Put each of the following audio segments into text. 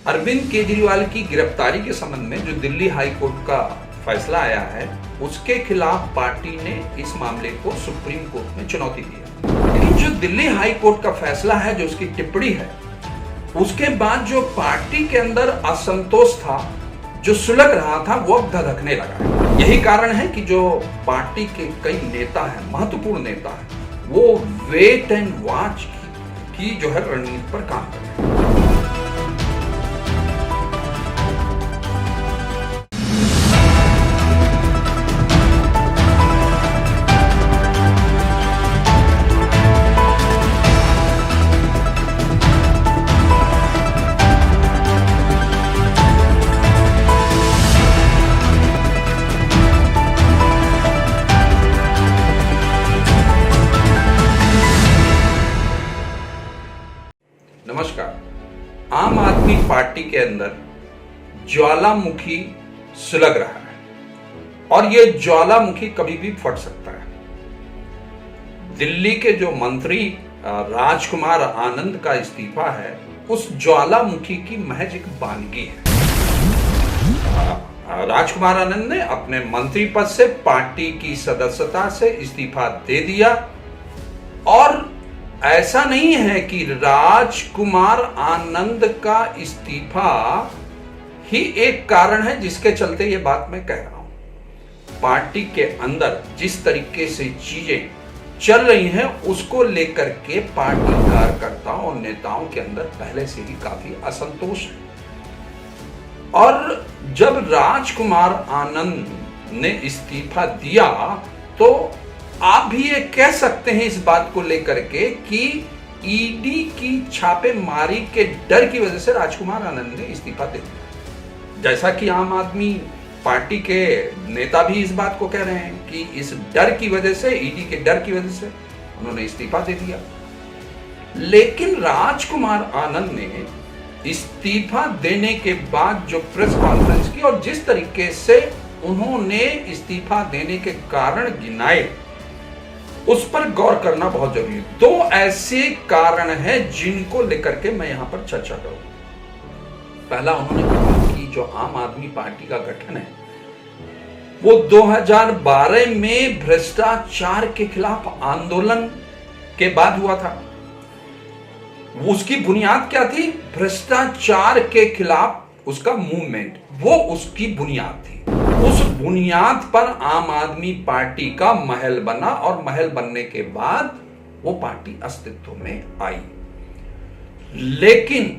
अरविंद केजरीवाल की गिरफ्तारी के संबंध में जो दिल्ली हाई कोर्ट का फैसला आया है, उसके खिलाफ पार्टी ने इस मामले को सुप्रीम कोर्ट में चुनौती दी है। लेकिन जो दिल्ली हाई कोर्ट का फैसला है, जो उसकी टिप्पणी है, उसके बाद जो पार्टी के अंदर असंतोष था, जो सुलग रहा था, वो अब धधकने लगा है। यही कारण है कि जो पार्टी के कई नेता हैं, महत्वपूर्ण नेता हैं, वो वेट एंड वॉच की जो है रणनीति पर काम कर रहे हैं। नमस्कार। आम आदमी पार्टी के अंदर ज्वालामुखी सुलग रहा है और यह ज्वालामुखी कभी भी फट सकता है। दिल्ली के जो मंत्री राजकुमार आनंद का इस्तीफा है, उस ज्वालामुखी की महज एक बानगी है। राजकुमार आनंद ने अपने मंत्री पद से, पार्टी की सदस्यता से इस्तीफा दे दिया और ऐसा नहीं है कि राजकुमार आनंद का इस्तीफा ही एक कारण है जिसके चलते ये बात मैं कह रहा हूं। पार्टी के अंदर जिस तरीके से चीजें चल रही हैं, उसको लेकर के पार्टी कार्यकर्ताओं और नेताओं के अंदर पहले से ही काफी असंतोष है। और जब राजकुमार आनंद ने इस्तीफा दिया तो आप भी ये कह सकते हैं इस बात को लेकर के कि ईडी की छापेमारी के डर की वजह से राजकुमार आनंद ने इस्तीफा दे दिया। जैसा कि आम आदमी पार्टी के नेता भी इस बात को कह रहे हैं कि इस डर की वजह से, ईडी के डर की वजह से उन्होंने इस्तीफा दे दिया। लेकिन राजकुमार आनंद ने इस्तीफा देने के बाद जो प्रेस कॉन्फ्रेंस की और जिस तरीके से उन्होंने इस्तीफा देने के कारण गिनाए, उस पर गौर करना बहुत जरूरी है। दो ऐसे कारण हैं जिनको लेकर के मैं यहां पर चर्चा करूं। पहला, उन्होंने कहा कि जो आम आदमी पार्टी का गठन है, वो 2012 में भ्रष्टाचार के खिलाफ आंदोलन के बाद हुआ था। उसकी बुनियाद क्या थी? भ्रष्टाचार के खिलाफ उसका मूवमेंट, वो उसकी बुनियाद थी। उस बुनियाद पर आम आदमी पार्टी का महल बना और महल बनने के बाद वो पार्टी अस्तित्व में आई। लेकिन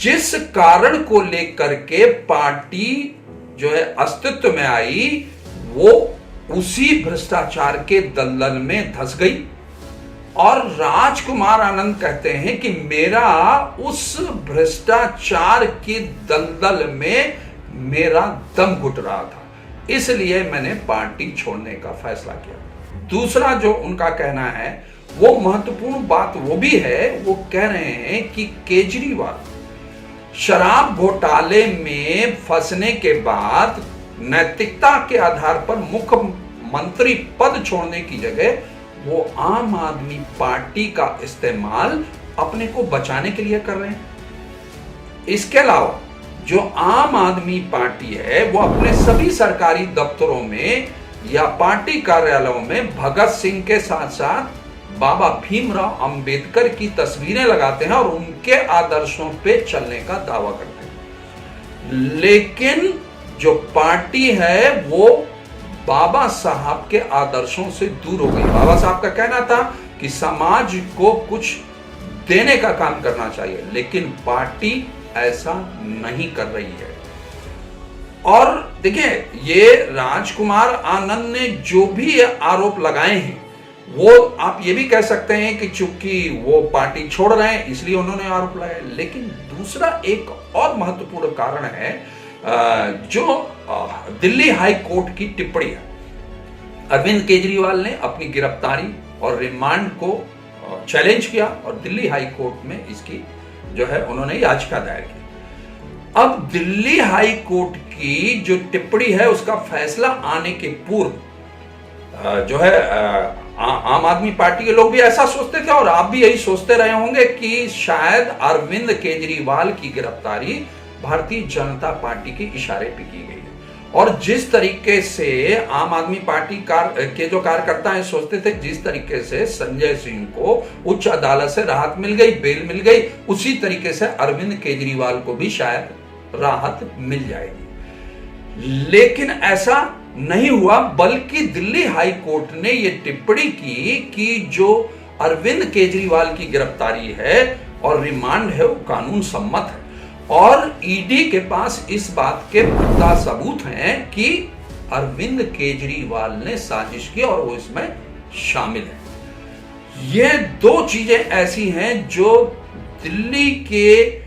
जिस कारण को लेकर के पार्टी जो है अस्तित्व में आई, वो उसी भ्रष्टाचार के दलदल में धंस गई। और राजकुमार आनंद कहते हैं कि मेरा उस भ्रष्टाचार की दलदल में मेरा दम घुट रहा था, इसलिए मैंने पार्टी छोड़ने का फैसला किया। दूसरा जो उनका कहना है, वो महत्वपूर्ण बात वो भी है, वो कह रहे हैं कि केजरीवाल शराब घोटाले में फंसने के बाद नैतिकता के आधार पर मुख्यमंत्री पद छोड़ने की जगह वो आम आदमी पार्टी का इस्तेमाल अपने को बचाने के लिए कर रहे हैं। इसके अलावा जो आम आदमी पार्टी है, वो अपने सभी सरकारी दफ्तरों में या पार्टी कार्यालयों में भगत सिंह के साथ साथ बाबा भीमराव अंबेडकर की तस्वीरें लगाते हैं और उनके आदर्शों पे चलने का दावा करते हैं। लेकिन जो पार्टी है, वो बाबा साहब के आदर्शों से दूर हो गई। बाबा साहब का कहना था कि समाज को कुछ देने का काम करना चाहिए, लेकिन पार्टी ऐसा नहीं कर रही है। और देखिए, ये राजकुमार आनंद ने जो भी आरोप लगाए हैं, वो आप ये भी कह सकते हैं कि चूंकि वो पार्टी छोड़ रहे हैं इसलिए उन्होंने आरोप लगाए। लेकिन दूसरा एक और महत्वपूर्ण कारण है, जो दिल्ली हाई कोर्ट की टिप्पणी है। अरविंद केजरीवाल ने अपनी गिरफ्तारी और रिमांड को चैलेंज किया और दिल्ली हाई कोर्ट में इसकी जो है उन्होंने याचिका दायर की। अब दिल्ली हाई कोर्ट की जो टिप्पणी है, उसका फैसला आने के पूर्व जो है आम आदमी पार्टी के लोग भी ऐसा सोचते थे और आप भी यही सोचते रहे होंगे कि शायद अरविंद केजरीवाल की गिरफ्तारी भारतीय जनता पार्टी के इशारे पे की गई है। और जिस तरीके से आम आदमी पार्टी के जो कार्यकर्ता हैं सोचते थे, जिस तरीके से संजय सिंह को उच्च अदालत से राहत मिल गई, बेल मिल गई, उसी तरीके से अरविंद केजरीवाल को भी शायद राहत मिल जाएगी। लेकिन ऐसा नहीं हुआ, बल्कि दिल्ली हाई कोर्ट ने यह टिप्पणी की कि जो अरविंद केजरीवाल की गिरफ्तारी है और रिमांड है वो कानून सम्मत है, और ईडी के पास इस बात के पुख्ता सबूत हैं कि अरविंद केजरीवाल ने साजिश की और वो इसमें शामिल है। ये दो चीजें ऐसी हैं जो दिल्ली के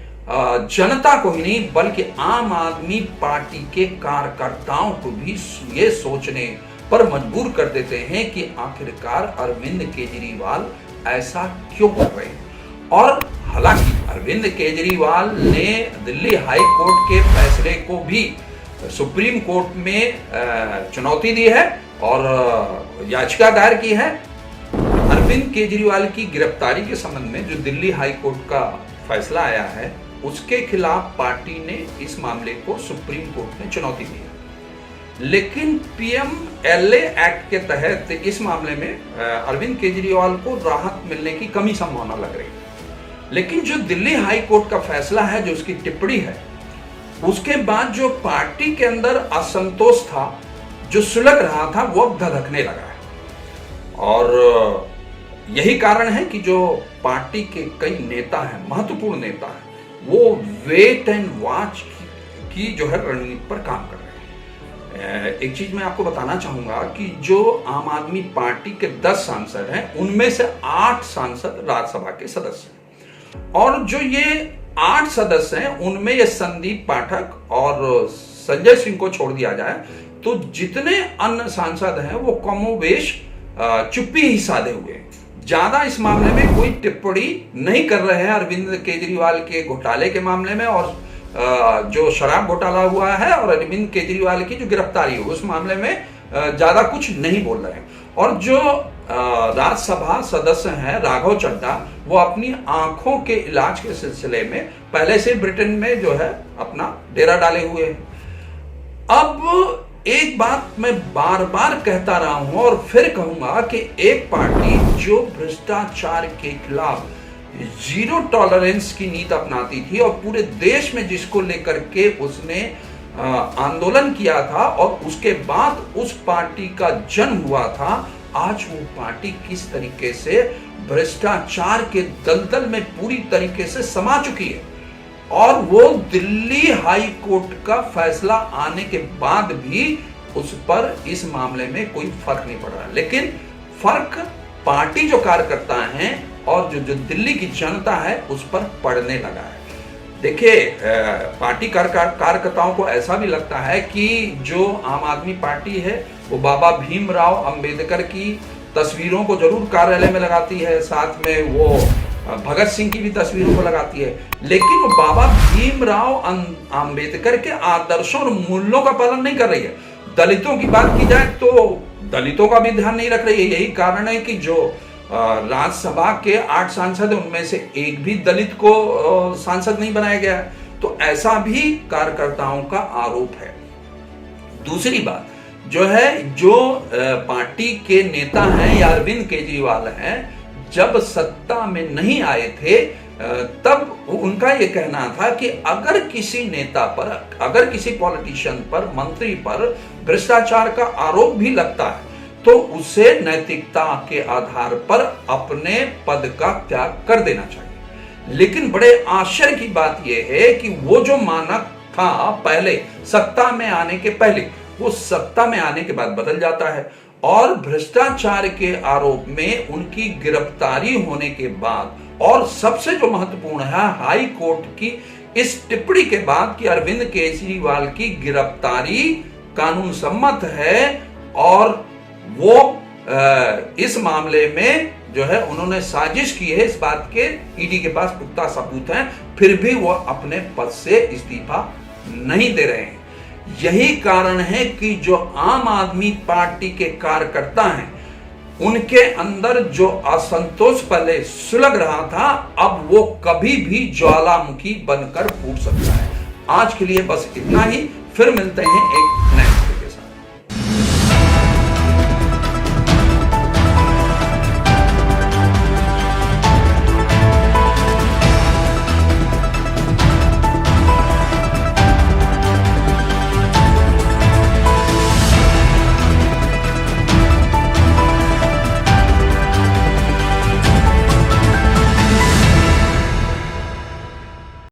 जनता को ही नहीं बल्कि आम आदमी पार्टी के कार्यकर्ताओं को भी ये सोचने पर मजबूर कर देते हैं कि आखिरकार अरविंद केजरीवाल ऐसा क्यों कर रहे हैं। और हालांकि अरविंद केजरीवाल ने दिल्ली हाई कोर्ट के फैसले को भी सुप्रीम कोर्ट में चुनौती दी है और याचिका दायर की है। अरविंद केजरीवाल की गिरफ्तारी के संबंध में जो दिल्ली हाई कोर्ट का फैसला आया है उसके खिलाफ पार्टी ने इस मामले को सुप्रीम कोर्ट में चुनौती दी है। लेकिन पीएमएलए एक्ट के तहत इस मामले में अरविंद केजरीवाल को राहत मिलने की कमी संभावना लग रही है। लेकिन जो दिल्ली हाई कोर्ट का फैसला है, जो उसकी टिप्पणी है, उसके बाद जो पार्टी के अंदर असंतोष था, जो सुलग रहा था, वो अब धधकने लगा है। और यही कारण है कि जो पार्टी के कई नेता हैं, महत्वपूर्ण नेता हैं, वो वेट एंड वॉच की जो है रणनीति पर काम कर रहे हैं। एक चीज मैं आपको बताना चाहूंगा कि जो आम आदमी पार्टी के 10 सांसद हैं, उनमें से 8 सांसद राज्यसभा के सदस्य हैं। और जो ये 8 सदस्य हैं, उनमें ये संदीप पाठक और संजय सिंह को छोड़ दिया जाए तो जितने अन्य सांसद हैं वो कमोबेश चुप्पी ही साधे हुए हैं। ज्यादा इस मामले में कोई टिप्पणी नहीं कर रहे हैं अरविंद केजरीवाल के घोटाले के मामले में, और जो शराब घोटाला हुआ है और अरविंद केजरीवाल की जो गिरफ्तारी हुई उस मामले में ज्यादा कुछ नहीं बोल रहे हैं। और जो राज्यसभा सदस्य हैं राघव चड्ढा, वो अपनी आंखों के इलाज के सिलसिले में पहले से ब्रिटेन में जो है अपना डेरा डाले हुए हैं। अब एक बात मैं बार बार कहता रहा हूं और फिर कहूंगा कि एक पार्टी जो भ्रष्टाचार के खिलाफ जीरो टॉलरेंस की नीति अपनाती थी और पूरे देश में जिसको लेकर के उसने आंदोलन किया था और उसके बाद उस पार्टी का जन्म हुआ था, आज वो पार्टी किस तरीके से भ्रष्टाचार के दलदल में पूरी तरीके से समा चुकी है। और वो दिल्ली हाई कोर्ट का फैसला आने के बाद भी उस पर इस मामले में कोई फर्क नहीं पड़ रहा। लेकिन फर्क पार्टी जो कार्यकर्ता हैं और जो दिल्ली की जनता है उस पर पड़ने लगा है। देखिए, पार्टी कार्यकर्ताओं को ऐसा भी लगता है कि जो आम आदमी पार्टी है वो बाबा भीमराव अंबेडकर की तस्वीरों को जरूर कार्यालय में लगाती है, साथ में वो भगत सिंह की भी तस्वीरों को लगाती है, लेकिन वो बाबा भीमराव अंबेडकर के आदर्शों और मूल्यों का पालन नहीं कर रही है। दलितों की बात की जाए तो दलितों का भी ध्यान नहीं रख रही है। यही कारण है कि जो राज्यसभा के 8 सांसद हैं उनमें से एक भी दलित को सांसद नहीं बनाया गया है। तो ऐसा भी कार्यकर्ताओं का आरोप है। दूसरी बात जो है, जो पार्टी के नेता हैं या अरविंद केजरीवाल हैं, जब सत्ता में नहीं आए थे तब उनका यह कहना था कि अगर किसी नेता पर, अगर किसी पॉलिटिशियन पर, मंत्री पर भ्रष्टाचार का आरोप भी लगता है तो उसे नैतिकता के आधार पर अपने पद का त्याग कर देना चाहिए। लेकिन बड़े आश्चर्य की बात यह है कि वो जो मानक था पहले सत्ता में आने के पहले, वो सत्ता में आने के बाद बदल जाता है। और भ्रष्टाचार के आरोप में उनकी गिरफ्तारी होने के बाद, और सबसे जो महत्वपूर्ण है, हाई कोर्ट की इस टिप्पणी के बाद कि अरविंद केजरीवाल की गिरफ्तारी कानून सम्मत है और वो इस मामले में जो है उन्होंने साजिश की है, इस बात के ईडी के पास पुख्ता सबूत हैं, फिर भी वो अपने पद से इस्तीफा नहीं दे रहे हैं। यही कारण है कि जो आम आदमी पार्टी के कार्यकर्ता हैं उनके अंदर जो असंतोष पहले सुलग रहा था, अब वो कभी भी ज्वालामुखी बनकर फूट सकता है। आज के लिए बस इतना ही, फिर मिलते हैं एक